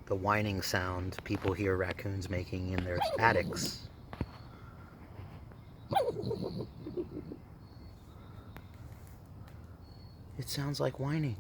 The whining sound people hear raccoons making in their attics. It sounds like whining.